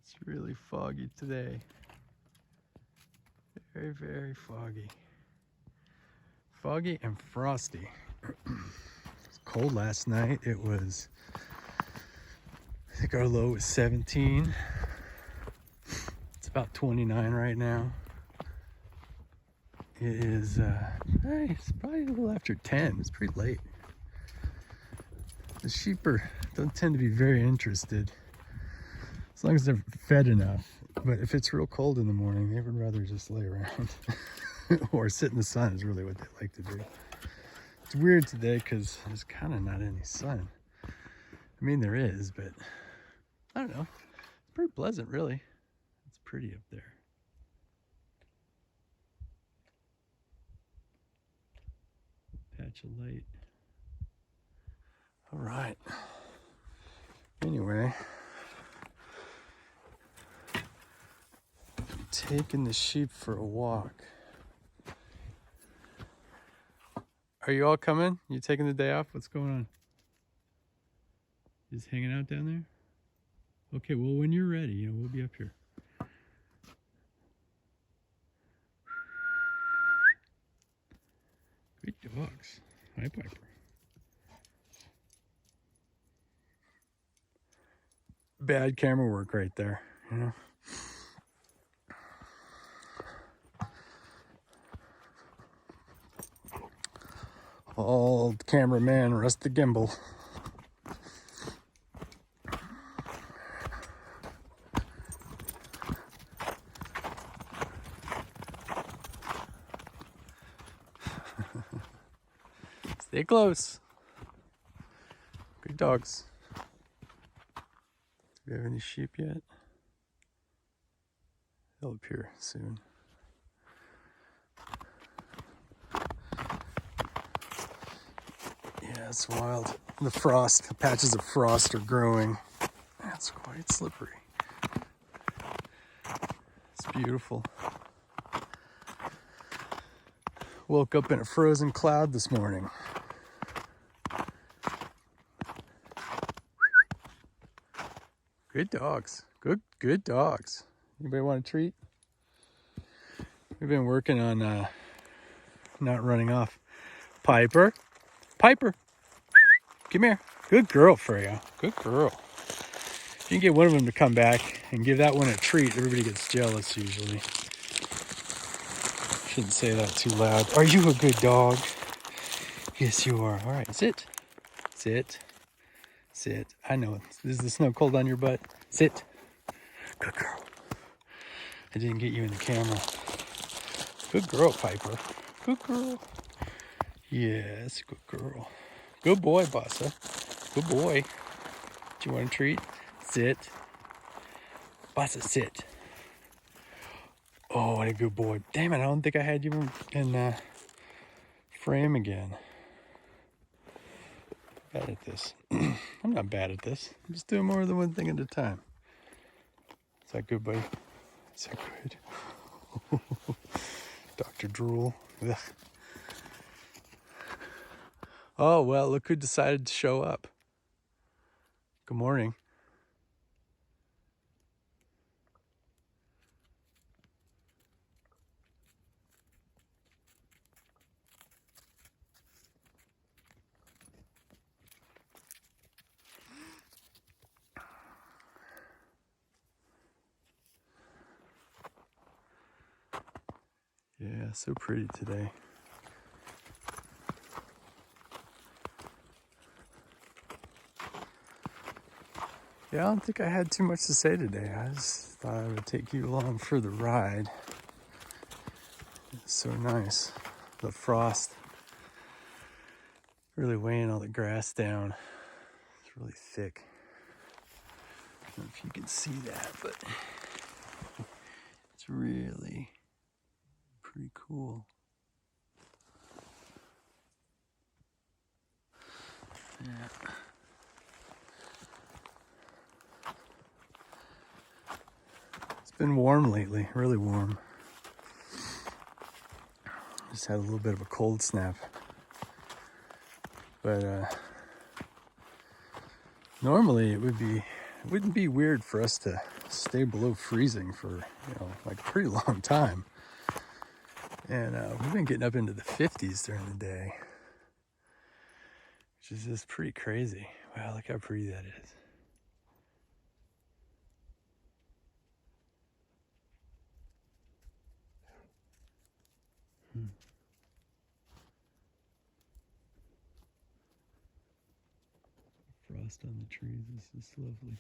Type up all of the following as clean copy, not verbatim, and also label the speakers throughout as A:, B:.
A: It's really foggy today. Very, very foggy. Foggy and frosty. It was cold last night. It was, I think our low was 17. It's about 29 right now. It is, it's probably a little after 10. It's pretty late. The sheep don't tend to be very interested as long as they're fed enough. But if it's real cold in the morning, they would rather just lay around or sit in the sun is really what they like to do. It's weird today because there's kind of not any sun. I mean, there is, but I don't know. It's pretty pleasant, really. It's pretty up there. Patch of light. All right. Anyway, I'm taking the sheep for a walk. Are you all coming? You taking the day off? What's going on? Just hanging out down there? Okay, well, when you're ready, we'll be up here. Great dogs. Hi, Piper. Bad camera work right there, you know? Old cameraman, Rusty Gimbal. Stay close. Good dogs. Do we have any sheep yet? They'll appear soon. Yeah, it's wild. The frost, the patches of frost are growing. It's quite slippery. It's beautiful. Woke up in a frozen cloud this morning. Good dogs. Good dogs. Anybody want a treat? We've been working on not running off. Piper. Piper. Come here. Good girl, Freya. Good girl. If you can get one of them to come back and give that one a treat, everybody gets jealous usually. Shouldn't say that too loud. Are you a good dog? Yes, you are. All right, sit. Sit. Sit. I know. Is the snow cold on your butt? Sit. Good girl. I didn't get you in the camera. Good girl, Piper. Good girl. Yes, good girl. Good boy, Bossa. Good boy. Do you want a treat? Sit. Bossa, sit. Oh, what a good boy. Damn it, I don't think I had you in frame again. Bad at this. I'm not bad at this. I'm just doing more than one thing at a time. Is that good, buddy? Is that good? Dr. Drool. Ugh. Oh, well, look who decided to show up. Good morning. Yeah, so pretty today. Yeah, I don't think I had too much to say today. I just thought I would take you along for the ride. It's so nice. The frost really weighing all the grass down. It's really thick. I don't know if you can see that, but it's really pretty cool. Yeah. It's been warm lately, really warm. Just had a little bit of a cold snap. But normally it wouldn't be weird for us to stay below freezing for, like a pretty long time. And we've been getting up into the 50s during the day, which is just pretty crazy. Wow, look how pretty that is. Frost on the trees is just lovely.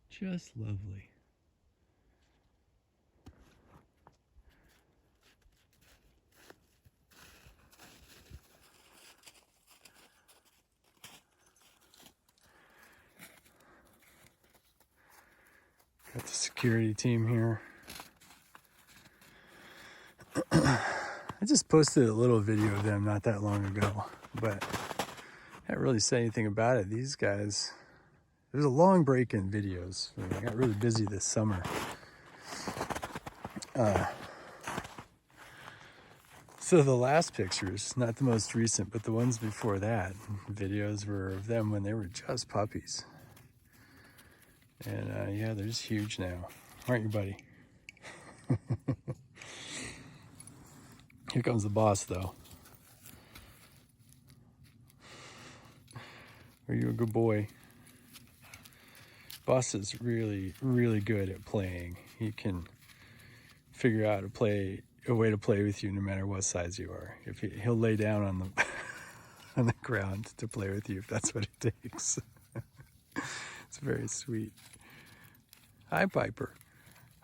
A: Just lovely. Got the security team here. I just posted a little video of them not that long ago, but I can't really say anything about it. These guys, there's a long break in videos. I got really busy this summer. So the last pictures, not the most recent, but the ones before that, videos were of them when they were just puppies. And yeah, they're just huge now. Aren't you, buddy? Here comes the boss, though. Are you a good boy? Boss is really, really good at playing. He can figure out a way to play with you no matter what size you are. If he'll lay down on the on the ground to play with you if that's what it takes. It's very sweet. Hi, Piper.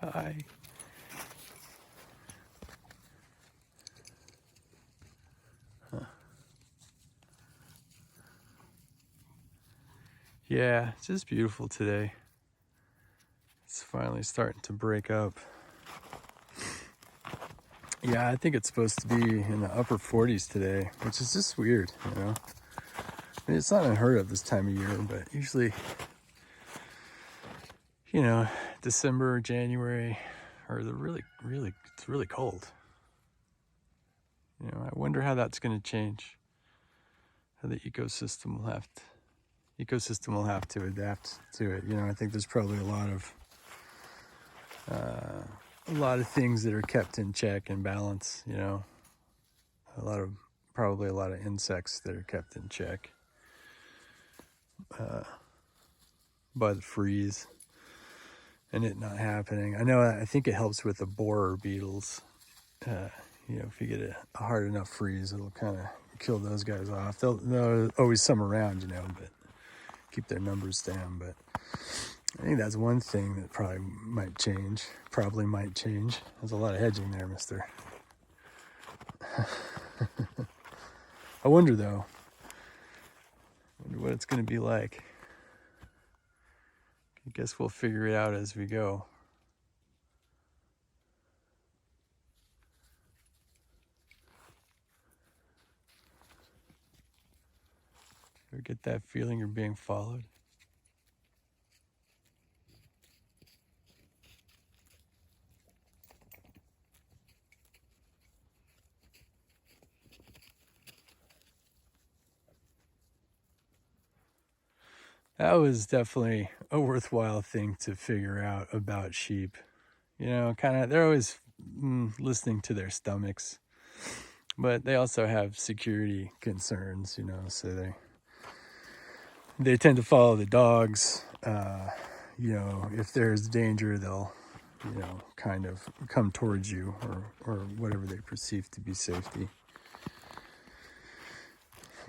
A: Hi. Huh. Yeah, it's just beautiful today. It's finally starting to break up. Yeah, I think it's supposed to be in the upper 40s today, which is just weird, I mean, it's not unheard of this time of year, but usually, December, January, or it's really cold. I wonder how that's going to change. How the ecosystem will have to adapt to it. I think there's probably a lot of things that are kept in check and balance. Probably a lot of insects that are kept in check by the freeze and it not happening. I think it helps with the borer beetles. If you get a hard enough freeze, it'll kind of kill those guys off. There'll always some around, but keep their numbers down. But I think that's one thing that probably might change. There's a lot of hedging there, mister. I wonder, though. What it's going to be like. I guess we'll figure it out as we go. Ever get that feeling you're being followed? That was definitely a worthwhile thing to figure out about sheep. They're always listening to their stomachs, but they also have security concerns, so they tend to follow the dogs. If there's danger, they'll, kind of come towards you or whatever they perceive to be safety.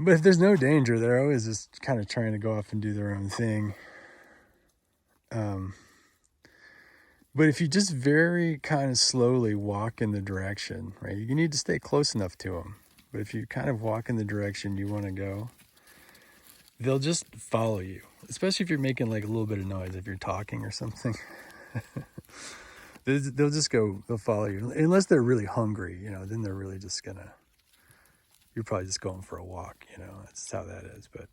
A: But if there's no danger, they're always just kind of trying to go off and do their own thing. But if you just very kind of slowly walk in the direction, right, you need to stay close enough to them. But if you kind of walk in the direction you want to go, they'll just follow you, especially if you're making like a little bit of noise, if you're talking or something. They'll follow you. Unless they're really hungry, then they're really just gonna, you're probably just going for a walk, that's how that is. But,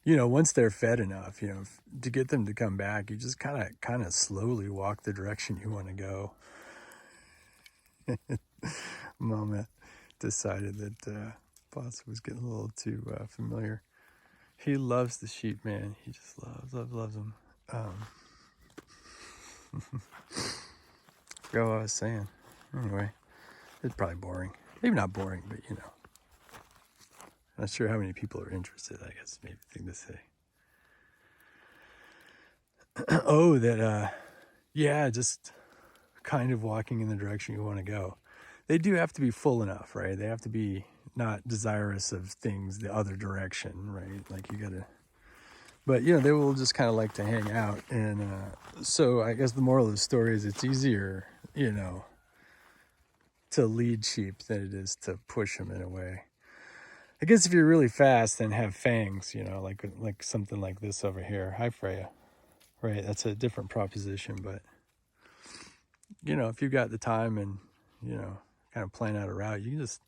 A: once they're fed enough, to get them to come back, you just kind of slowly walk the direction you want to go. Mama decided that Boss was getting a little too familiar. He loves the sheep, man. He just loves them. Forgot what I was saying. Anyway, it's probably boring. Maybe not boring, but you know. Not sure how many people are interested, I guess, maybe thing to say. Oh, that, yeah, just kind of walking in the direction you want to go. They do have to be full enough, right? They have to be not desirous of things the other direction, right? Like you gotta, but you know, they will just kind of like to hang out. And so I guess the moral of the story is it's easier, you know, to lead sheep than it is to push them in a way. I guess if you're really fast and have fangs, you know, like something like this over here. Hi, Freya. Right, that's a different proposition, but you know, if you've got the time and you know, kind of plan out a route, you can just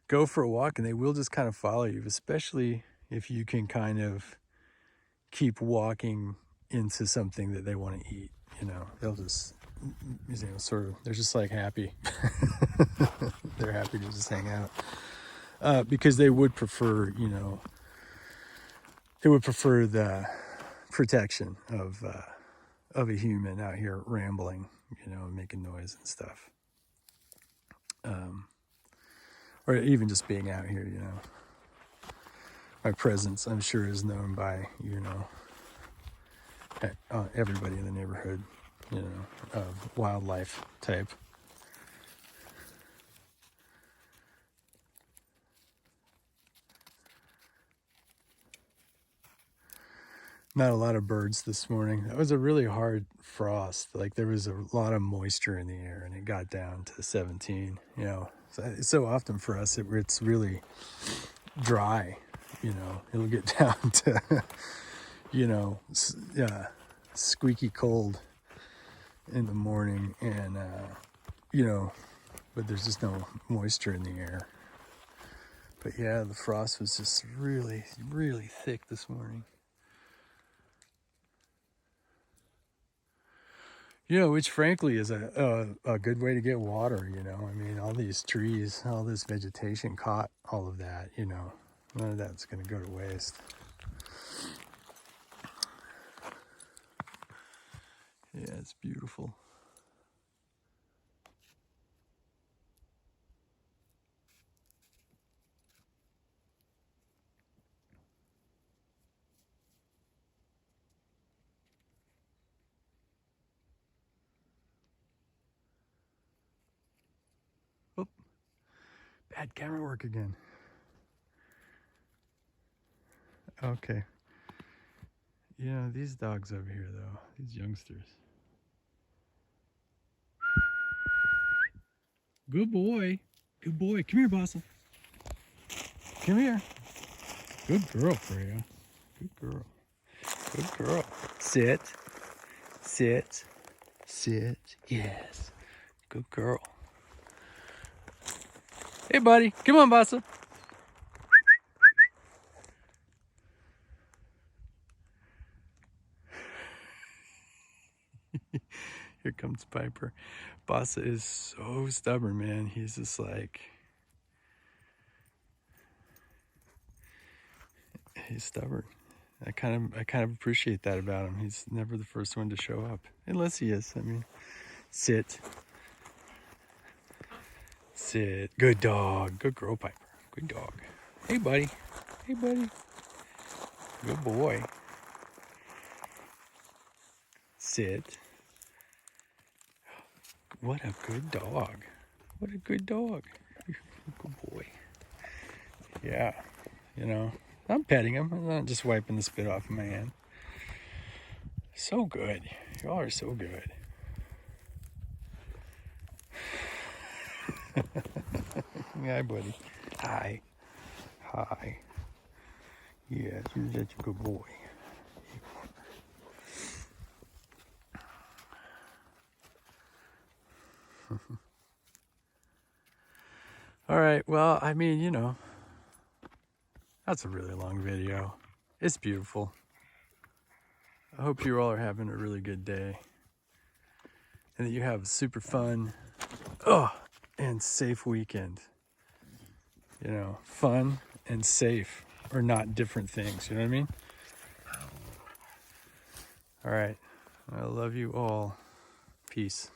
A: go for a walk and they will just kind of follow you, especially if you can kind of keep walking into something that they want to eat. You know, they'll just, you know, sort of, they're just like happy. They're happy to just hang out because they would prefer, you know, they would prefer the protection of a human out here rambling, you know, making noise and stuff. Or even just being out here, you know. My presence, I'm sure, is known by, you know, everybody in the neighborhood, you know, of wildlife type. Not a lot of birds this morning. That was a really hard frost. Like there was a lot of moisture in the air and it got down to 17, you know. So often for us, it's really dry, you know. It'll get down to, you know, squeaky cold in the morning and, you know, but there's just no moisture in the air. But yeah, the frost was just really, really thick this morning. You know, which frankly is a good way to get water, you know. I mean, all these trees, all this vegetation caught all of that, you know. None of that's going to go to waste. Yeah, it's beautiful. Oh, bad camera work again. Okay. You know, these dogs over here, though, these youngsters. Good boy. Good boy. Come here, Bossa. Come here. Good girl, Freya. Good girl. Good girl. Sit. Sit. Sit. Yes. Good girl. Hey, buddy. Come on, Bossa. Here comes Piper. Bossa is so stubborn, man. He's just like, he's stubborn. I kind of appreciate that about him. He's never the first one to show up, unless he is. I mean, sit, sit. Good dog. Good girl, Piper. Good dog. Hey, buddy. Hey, buddy. Good boy. Sit. What a good dog. What a good dog. Good boy. Yeah. You know, I'm petting him. I'm not just wiping the spit off of my hand. So good. Y'all are so good. Hi, buddy. Hi. Hi. Yeah, you're such a good boy. All right. Well, I mean, you know, that's a really long video. It's beautiful. I hope you all are having a really good day and that you have a super fun and safe weekend. You know, fun and safe are not different things. You know what I mean? All right. I love you all. Peace.